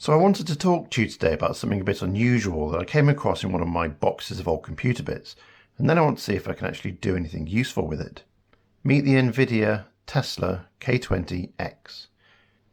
So I wanted to talk to you today about something a bit unusual that I came across in one of my boxes of old computer bits, and then I want to see if I can actually do anything useful with it. Meet the Nvidia Tesla K20x.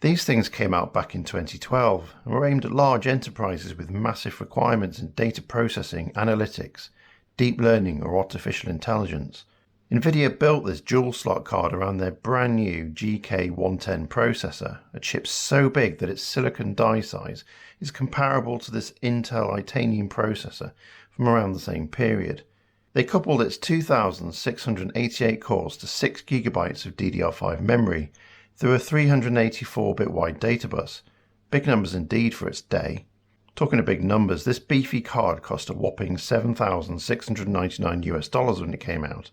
These things came out back in 2012 and were aimed at large enterprises with massive requirements in data processing, analytics, deep learning or artificial intelligence. Nvidia built this dual slot card around their brand new GK110 processor, a chip so big that its silicon die size is comparable to this Intel Titanium processor from around the same period. They coupled its 2,688 cores to 6 GB of DDR5 memory through a 384-bit wide data bus. Big numbers indeed for its day. Talking of big numbers, this beefy card cost a whopping $7,699 when it came out.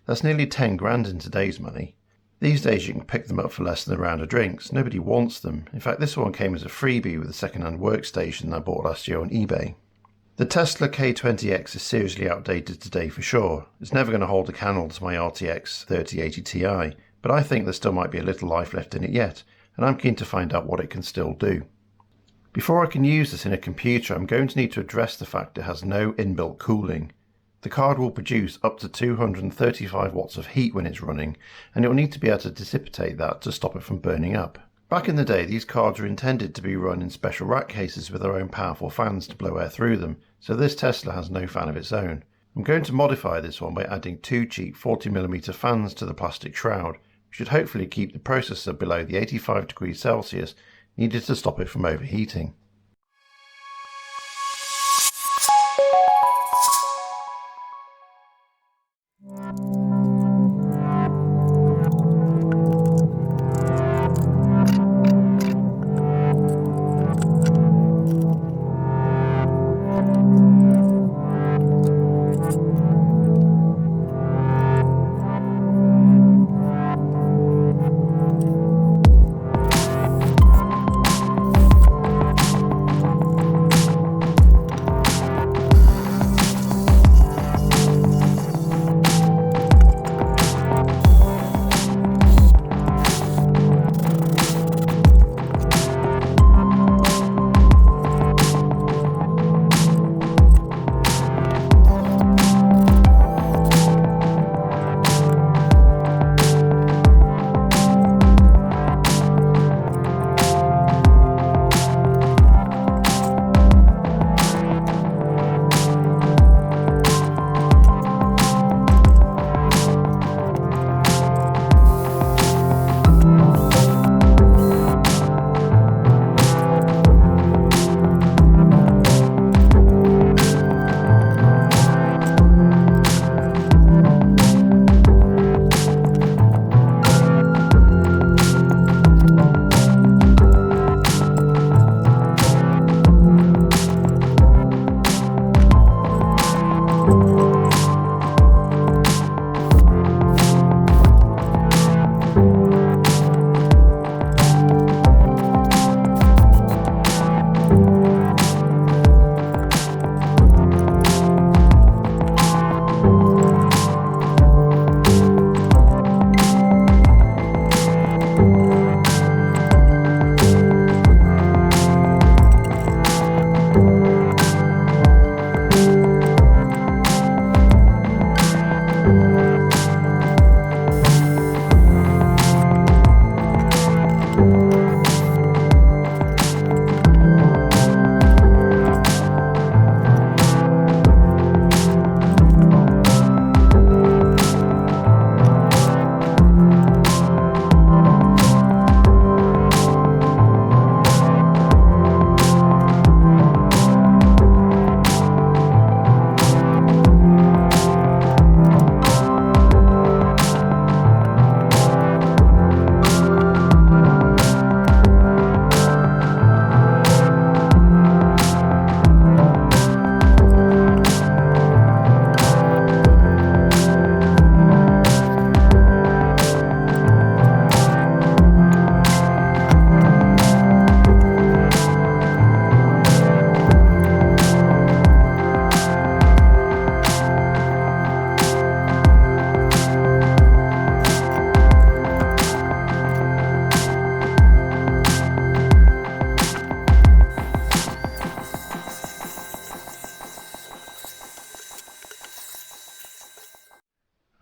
That's nearly 10 grand in today's money. These days you can pick them up for less than a round of drinks. Nobody wants them. In fact, this one came as a freebie with a second-hand workstation I bought last year on eBay. The Tesla K20x is seriously outdated today for sure. It's never going to hold a candle to my RTX 3080 Ti, but I think there still might be a little life left in it yet, and I'm keen to find out what it can still do. Before I can use this in a computer, I'm going to need to address the fact it has no inbuilt cooling. The card will produce up to 235 watts of heat when it's running, and it will need to be able to dissipate that to stop it from burning up. Back in the day, these cards were intended to be run in special rack cases with their own powerful fans to blow air through them, so this Tesla has no fan of its own. I'm going to modify this one by adding two cheap 40mm fans to the plastic shroud, which should hopefully keep the processor below the 85 degrees Celsius needed to stop it from overheating.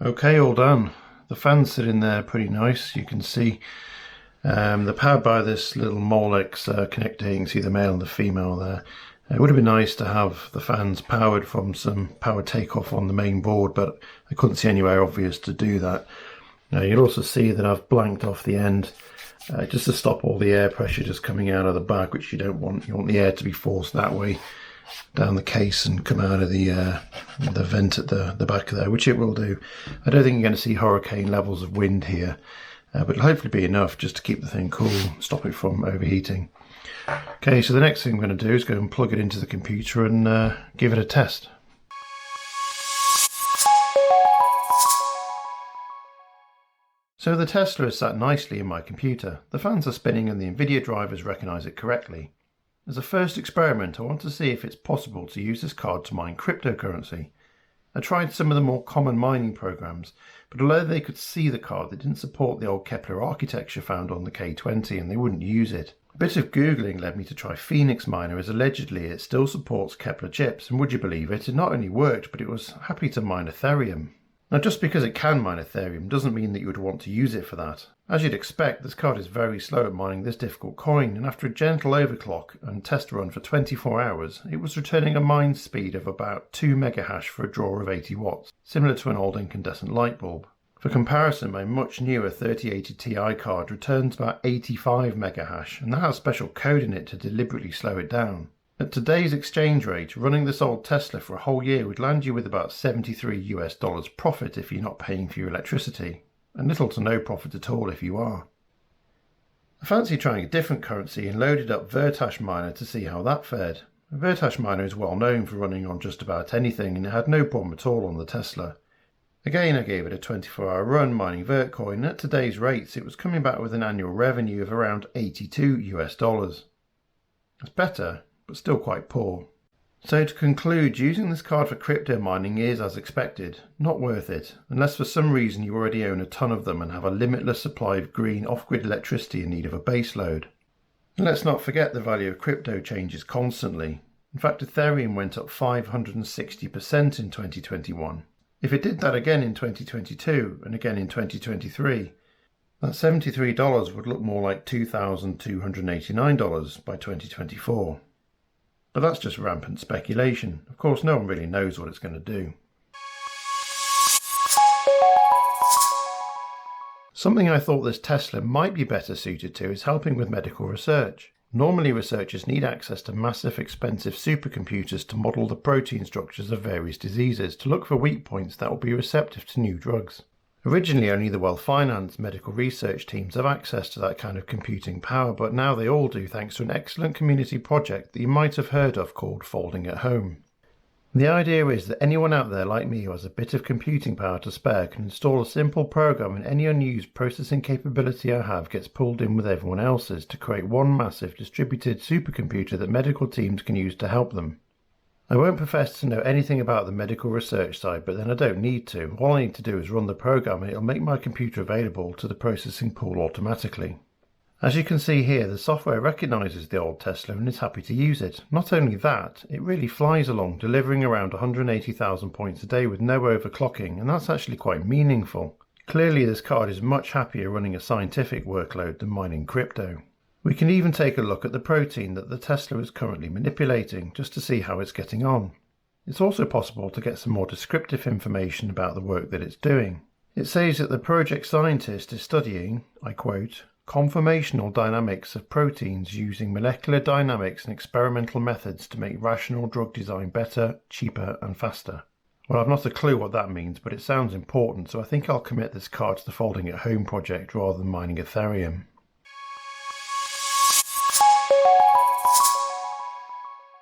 Okay, all done. The fans sit in there pretty nice. You can see they're powered by this little Molex connector. You can see the male and the female there. It would have been nice to have the fans powered from some power takeoff on the main board, but I couldn't see anywhere obvious to do that. You'll also see that I've blanked off the end just to stop all the air pressure just coming out of the bag, which you don't want. You want the air to be forced that way down the case and come out of the vent at the back there, which it will do. I don't think you're going to see hurricane levels of wind here, but it'll hopefully be enough just to keep the thing cool, stop it from overheating. Okay, so the next thing I'm going to do is go and plug it into the computer and give it a test. So the Tesla is sat nicely in my computer. The fans are spinning and the Nvidia drivers recognise it correctly. As a first experiment, I want to see if it's possible to use this card to mine cryptocurrency. I tried some of the more common mining programs, but although they could see the card, they didn't support the old Kepler architecture found on the K20 and they wouldn't use it. A bit of Googling led me to try Phoenix Miner, as allegedly it still supports Kepler chips, and would you believe it, it not only worked, but it was happy to mine Etherium. Now, just because it can mine Etherium doesn't mean that you would want to use it for that. As you'd expect, this card is very slow at mining this difficult coin, and after a gentle overclock and test run for 24 hours, it was returning a mine speed of about 2 megahash for a draw of 80 watts, similar to an old incandescent light bulb. For comparison, my much newer 3080 Ti card returns about 85 megahash, and that has special code in it to deliberately slow it down. At today's exchange rate, running this old Tesla for a whole year would land you with about $73 profit if you're not paying for your electricity, and little to no profit at all if you are. I fancy trying a different currency and loaded up Vertcoin miner to see how that fared. Vertcoin miner is well known for running on just about anything, and it had no problem at all on the Tesla. Again, I gave it a 24-hour run mining Vertcoin, and at today's rates it was coming back with an annual revenue of around $82. It's better, but still quite poor. So to conclude, using this card for crypto mining is, as expected, not worth it, unless for some reason you already own a ton of them and have a limitless supply of green off-grid electricity in need of a base load. And let's not forget the value of crypto changes constantly. In fact, Ethereum went up 560% in 2021. If it did that again in 2022 and again in 2023, that $73 would look more like $2,289 by 2024. But that's just rampant speculation. Of course, no one really knows what it's going to do. Something I thought this Tesla might be better suited to is helping with medical research. Normally, researchers need access to massive, expensive supercomputers to model the protein structures of various diseases to look for weak points that will be receptive to new drugs. Originally, only the well-financed medical research teams have access to that kind of computing power, but now they all do thanks to an excellent community project that you might have heard of called Folding at Home. The idea is that anyone out there like me who has a bit of computing power to spare can install a simple program, and any unused processing capability I have gets pulled in with everyone else's to create one massive distributed supercomputer that medical teams can use to help them. I won't profess to know anything about the medical research side, but then I don't need to. All I need to do is run the program and it'll make my computer available to the processing pool automatically. As you can see here, the software recognises the old Tesla and is happy to use it. Not only that, it really flies along, delivering around 180,000 points a day with no overclocking, and that's actually quite meaningful. Clearly this card is much happier running a scientific workload than mining crypto. We can even take a look at the protein that the Tesla is currently manipulating, just to see how it's getting on. It's also possible to get some more descriptive information about the work that it's doing. It says that the project scientist is studying, I quote, conformational dynamics of proteins using molecular dynamics and experimental methods to make rational drug design better, cheaper and faster. Well, I've not a clue what that means, but it sounds important, so I think I'll commit this card to the Folding at Home project rather than mining Ethereum.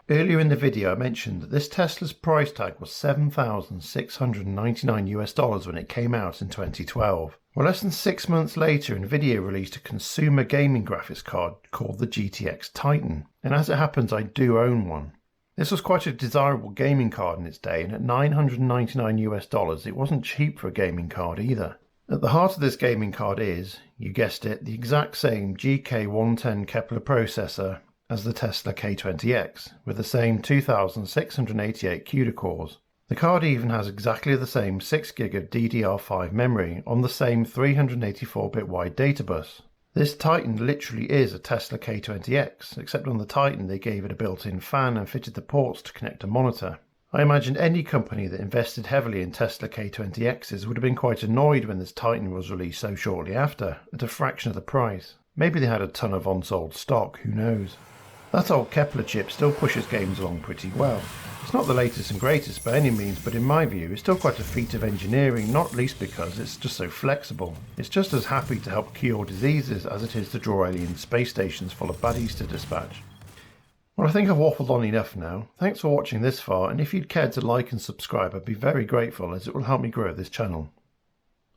Earlier in the video I mentioned that this Tesla's price tag was $7,699 when it came out in 2012. Well, less than 6 months later, Nvidia released a consumer gaming graphics card called the Gtx Titan, and as it happens I do own one. This was quite a desirable gaming card in its day, and at $999 it wasn't cheap for a gaming card either. At the heart of this gaming card is, you guessed it, the exact same GK110 Kepler processor as the Tesla K20x, with the same 2688 CUDA cores. The card even has exactly the same 6GB of DDR5 memory on the same 384-bit wide data bus. This Titan literally is a Tesla K20x, except on the Titan they gave it a built-in fan and fitted the ports to connect a monitor. I imagine any company that invested heavily in Tesla K20x's would have been quite annoyed when this Titan was released so shortly after, at a fraction of the price. Maybe they had a ton of unsold stock, who knows. That old Kepler chip still pushes games along pretty well. It's not the latest and greatest by any means, but in my view it's still quite a feat of engineering, not least because it's just so flexible. It's just as happy to help cure diseases as it is to draw alien space stations full of baddies to dispatch. Well, I think I've waffled on enough now. Thanks for watching this far, and if you'd care to like and subscribe, I'd be very grateful as it will help me grow this channel.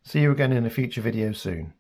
See you again in a future video soon.